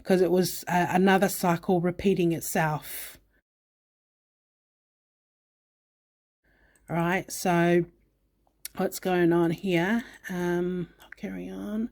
because it was another cycle repeating itself. All right, so what's going on here? I'll carry on.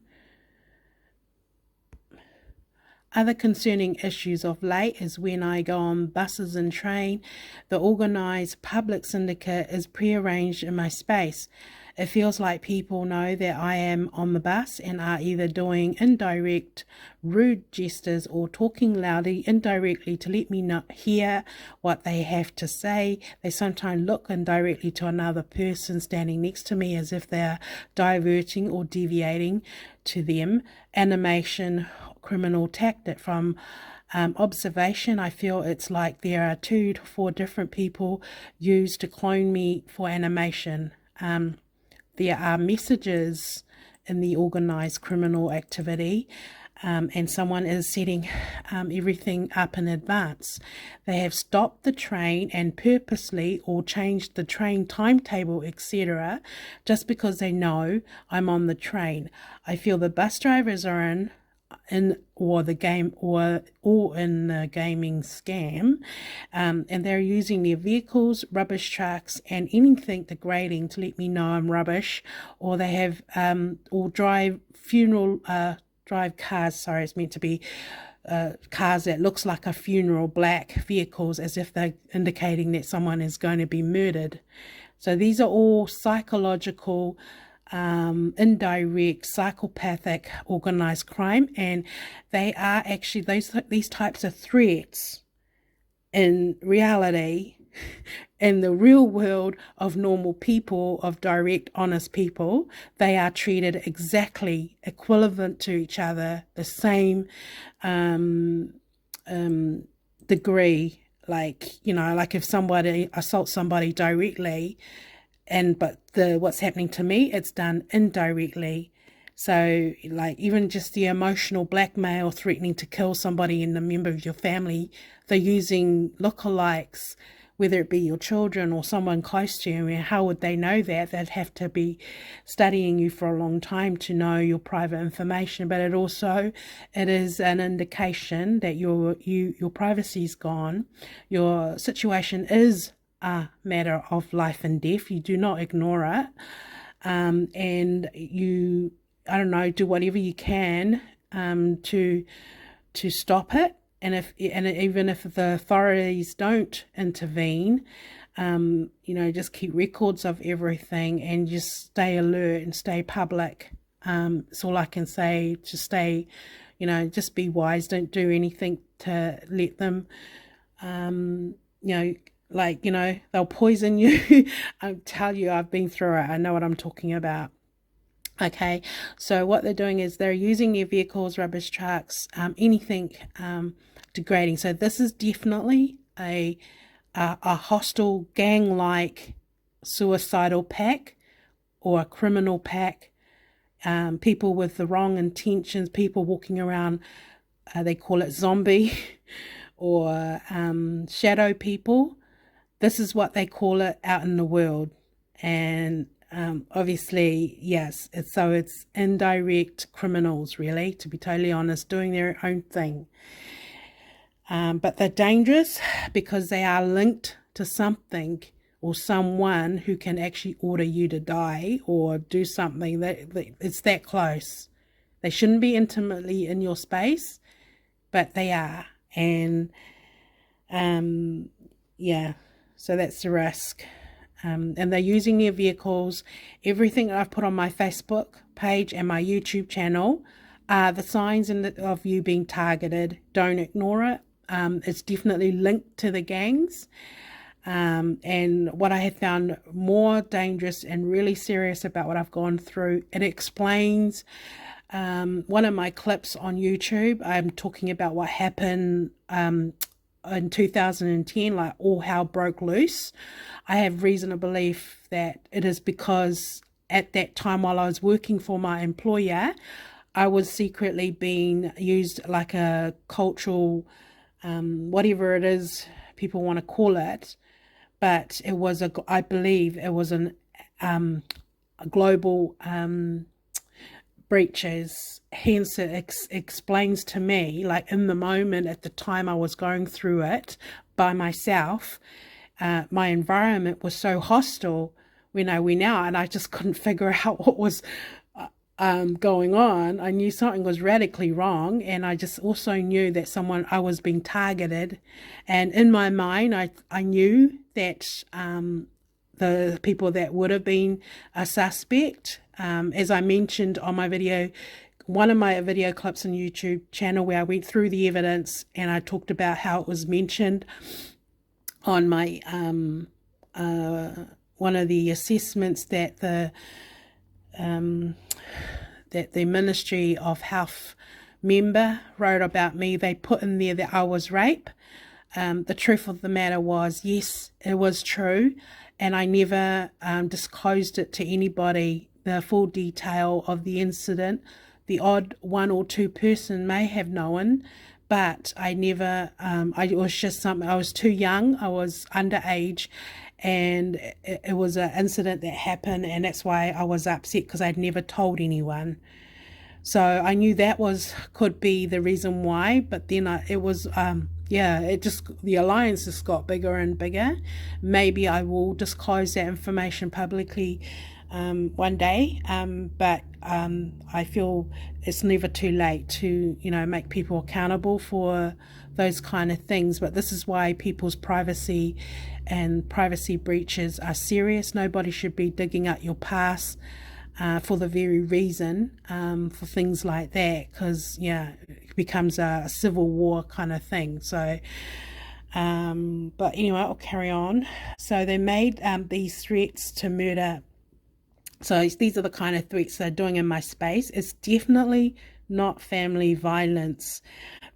Other concerning issues of late is when I go on buses and train, the organised public syndicate is prearranged in my space. It feels like people know that I am on the bus and are either doing indirect, rude gestures or talking loudly indirectly to let me not hear what they have to say. They sometimes look indirectly to another person standing next to me as if they're diverting or deviating to them. Animation, criminal tactic. From observation, I feel it's like there are 2 to 4 different people used to clone me for animation. There are messages in the organised criminal activity, and someone is setting everything up in advance. They have stopped the train and purposely or changed the train timetable, etc., just because they know I'm on the train. I feel the bus drivers are in the gaming scam, and they're using their vehicles, rubbish trucks, and anything degrading to let me know I'm rubbish, or they have or drive cars. Sorry, it's meant to be cars that looks like a funeral, black vehicles, as if they're indicating that someone is going to be murdered. So these are all psychological, indirect, psychopathic, organized crime, and they are actually these types of threats in reality, in the real world of normal people, of direct, honest people. They are treated exactly equivalent to each other, the same degree. Like, like if somebody assaults somebody directly, but what's happening to me, it's done indirectly. So like even just the emotional blackmail, threatening to kill somebody and a member of your family, they're using lookalikes, whether it be your children or someone close to you. I mean, how would they know that? They'd have to be studying you for a long time to know your private information. But it is an indication that your privacy's gone. Your situation is a matter of life and death. You do not ignore it, and you, I don't know, do whatever you can to stop it. And even if the authorities don't intervene, just keep records of everything and just stay alert and stay public. It's all I can say. To stay, just be wise. Don't do anything to let them, they'll poison you. I tell you, I've been through it. I know what I'm talking about. Okay, so what they're doing is they're using their vehicles, rubbish trucks, anything degrading. So this is definitely a hostile, gang-like, suicidal pack or a criminal pack. People with the wrong intentions, people walking around, they call it zombie or shadow people. This is what they call it out in the world. And obviously, yes, it's indirect criminals, really, to be totally honest, doing their own thing. But they're dangerous because they are linked to something or someone who can actually order you to die or do something. That it's that close. They shouldn't be intimately in your space, but they are. And yeah, so that's the risk. And they're using their vehicles. Everything that I've put on my Facebook page and my YouTube channel are the signs of you being targeted. Don't ignore it. It's definitely linked to the gangs. And what I have found more dangerous and really serious about what I've gone through, it explains one of my clips on YouTube. I'm talking about what happened in 2010, like all hell broke loose. I have reason to believe that it is because at that time, while I was working for my employer, I was secretly being used like a cultural, whatever it is people want to call it. But it was I believe it was a global breaches. Hence, it explains to me, like in the moment at the time I was going through it by myself, my environment was so hostile when I went out, and I just couldn't figure out what was going on. I knew something was radically wrong, and I just also knew that I was being targeted. And in my mind, I knew that the people that would have been a suspect, as I mentioned on my video, one of my video clips on YouTube channel, where I went through the evidence and I talked about how it was mentioned on my one of the assessments that the Ministry of Health member wrote about me. They put in there that I was raped. The truth of the matter was, yes, it was true, and I never disclosed it to anybody, the full detail of the incident. The odd one or two person may have known, but I never, it was just something, I was too young, I was underage, and it was an incident that happened, and that's why I was upset, because I'd never told anyone. So I knew that could be the reason why, but then the alliance just got bigger and bigger. Maybe I will disclose that information publicly one day, but I feel it's never too late to, make people accountable for those kind of things. But this is why people's privacy and privacy breaches are serious. Nobody should be digging up your past for the very reason, for things like that, because it becomes a civil war kind of thing. So but anyway, I'll carry on. So they made these threats to murder. So these are the kind of threats they're doing in my space. It's definitely not family violence,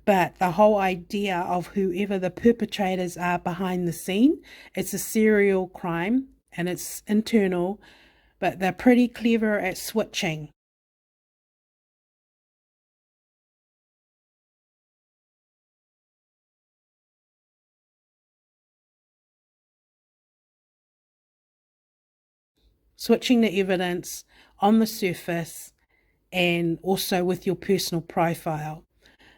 but the whole idea of whoever the perpetrators are behind the scene, it's a serial crime and it's internal, but they're pretty clever at switching. Switching the evidence on the surface and also with your personal profile.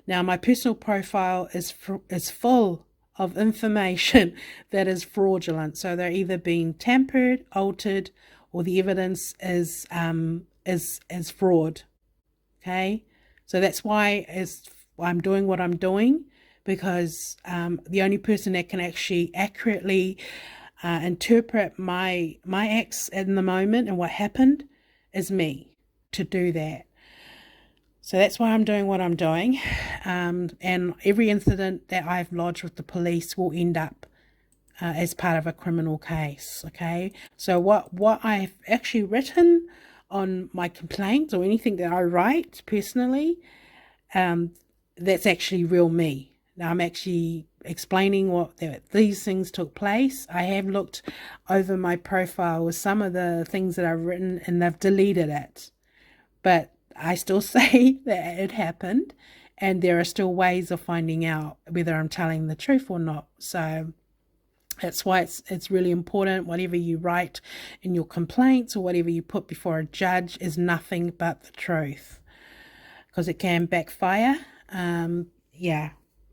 Now, my personal profile is full of information that is fraudulent. So they're either being tampered, altered, or the evidence is fraud. Okay, so that's why I'm doing what I'm doing, because the only person that can actually accurately interpret my acts in the moment and what happened is me to do that. So that's why I'm doing what I'm doing. And every incident that I've lodged with the police will end up as part of a criminal case. Okay. So what I've actually written on my complaints, or anything that I write personally, that's actually real me. Now I'm actually explaining that these things took place. I have looked over my profile with some of the things that I've written, and they've deleted it. But I still say that it happened, and there are still ways of finding out whether I'm telling the truth or not. So that's why it's really important. Whatever you write in your complaints or whatever you put before a judge is nothing but the truth, because it can backfire.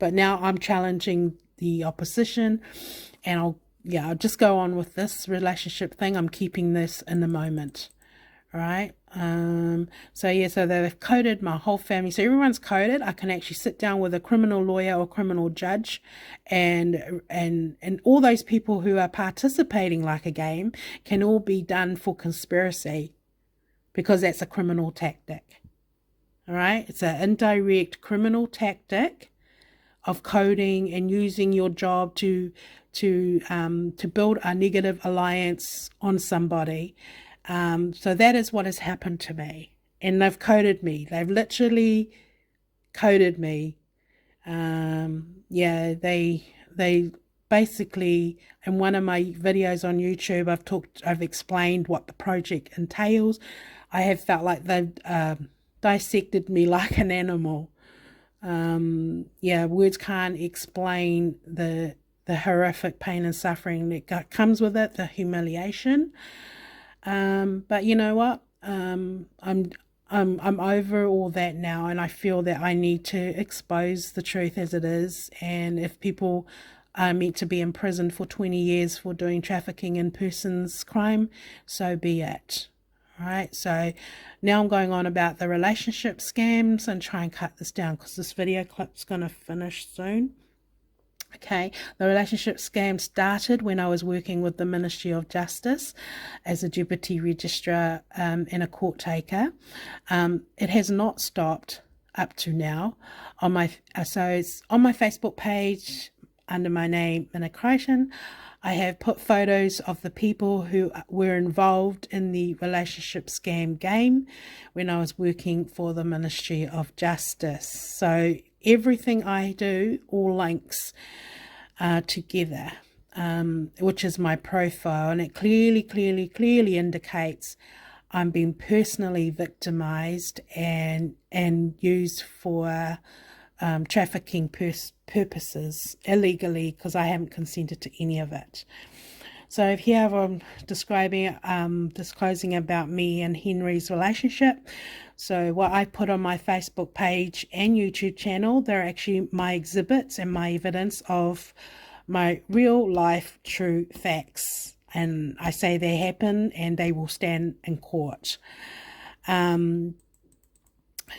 But now I'm challenging the opposition, and I'll just go on with this relationship thing. I'm keeping this in the moment. All right. So they've coded my whole family. So everyone's coded. I can actually sit down with a criminal lawyer or criminal judge, and all those people who are participating like a game can all be done for conspiracy, because that's a criminal tactic. All right. It's an indirect criminal tactic of coding and using your job to build a negative alliance on somebody. So that is what has happened to me, and they've coded me. They've literally coded me. They basically, in one of my videos on YouTube, I've explained what the project entails. I have felt like they've dissected me like an animal. Words can't explain the horrific pain and suffering that comes with it, the humiliation. But you know what? I'm I'm over all that now, and I feel that I need to expose the truth as it is. And if people are meant to be imprisoned for 20 years for doing trafficking in persons crime, so be it. Right, so now I'm going on about the relationship scams and try and cut this down because this video clip's going to finish soon. Okay, the relationship scam started when I was working with the Ministry of Justice as a deputy registrar and a court taker. It has not stopped up to now. So it's on my Facebook page under my name, Minna Crichton. I have put photos of the people who were involved in the relationship scam game when I was working for the Ministry of Justice. So everything I do all links together, which is my profile, and it clearly indicates I'm being personally victimized and used for trafficking purposes illegally because I haven't consented to any of it. So here I'm disclosing about me and Henry's relationship. So what I put on my Facebook page and YouTube channel, they're actually my exhibits and my evidence of my real life true facts. And I say they happen and they will stand in court.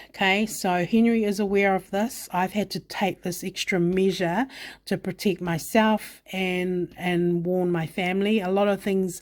Okay, so Henry is aware of this. I've had to take this extra measure to protect myself and warn my family. A lot of things